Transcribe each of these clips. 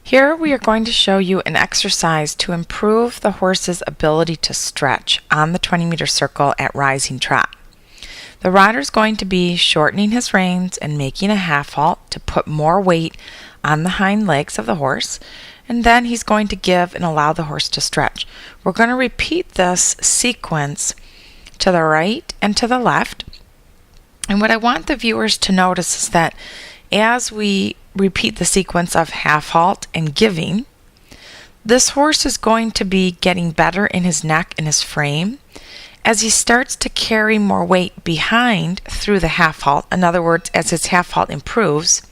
Here we are going to show you an exercise to improve the horse's ability to stretch on the 20-meter circle at rising trot. The rider is going to be shortening his reins and making a half halt to put more weight on the hind legs of the horse, and then he's going to give and allow the horse to stretch. We're going to repeat this sequence to the right and to the left. And what I want the viewers to notice is that as we repeat the sequence of half halt and giving, this horse is going to be getting better in his neck and his frame as he starts to carry more weight behind through the half halt. In other words, as his half halt improves,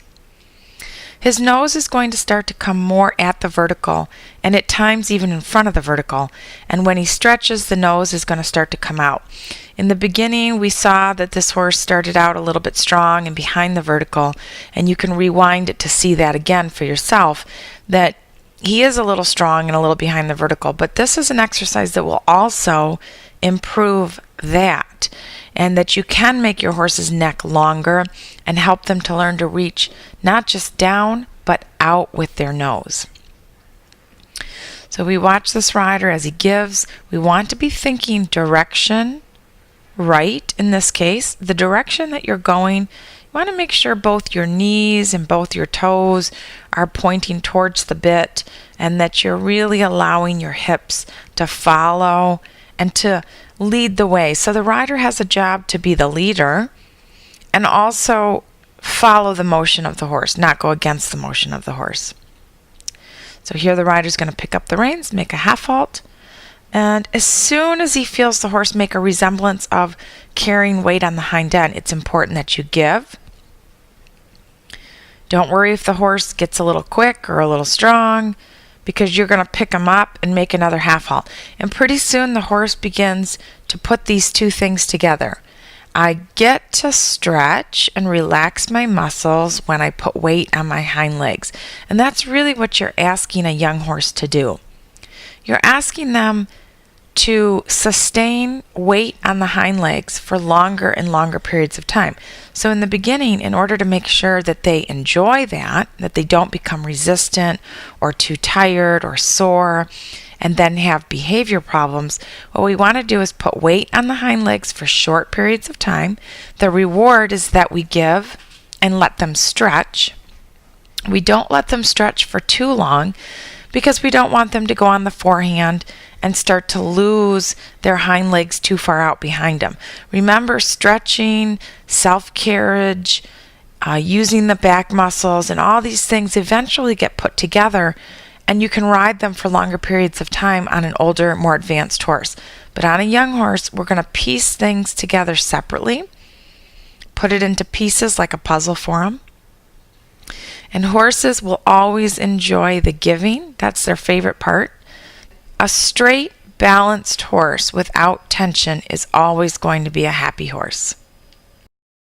his nose is going to start to come more at the vertical and at times even in front of the vertical. And when he stretches, the nose is going to start to come out. In the beginning, we saw that this horse started out a little bit strong and behind the vertical, and you can rewind it to see that again for yourself, that he is a little strong and a little behind the vertical. But this is an exercise that will also improve that, and that you can make your horse's neck longer and help them to learn to reach not just down but out with their nose. So we watch this rider as he gives. We want to be thinking direction right. In this case, the direction that you're going, you want to make sure both your knees and both your toes are pointing towards the bit, and that you're really allowing your hips to follow and to lead the way. So the rider has a job to be the leader and also follow the motion of the horse, not go against the motion of the horse. So here the rider's going to pick up the reins, make a half halt, and as soon as he feels the horse make a resemblance of carrying weight on the hind end, it's important that you give. Don't worry if the horse gets a little quick or a little strong, because you're going to pick him up and make another half halt. And pretty soon the horse begins to put these two things together. I get to stretch and relax my muscles when I put weight on my hind legs. And that's really what you're asking a young horse to do. You're asking them to sustain weight on the hind legs for longer and longer periods of time. So in the beginning, in order to make sure that they enjoy that they don't become resistant or too tired or sore and then have behavior problems, what we want to do is put weight on the hind legs for short periods of time. The reward is that we give and let them stretch. We don't let them stretch for too long because we don't want them to go on the forehand and start to lose their hind legs too far out behind them. Remember, stretching, self-carriage, using the back muscles, and all these things eventually get put together, and you can ride them for longer periods of time on an older, more advanced horse. But on a young horse, we're going to piece things together separately, put it into pieces like a puzzle for them. And horses will always enjoy the giving. That's their favorite part. A straight, balanced horse without tension is always going to be a happy horse.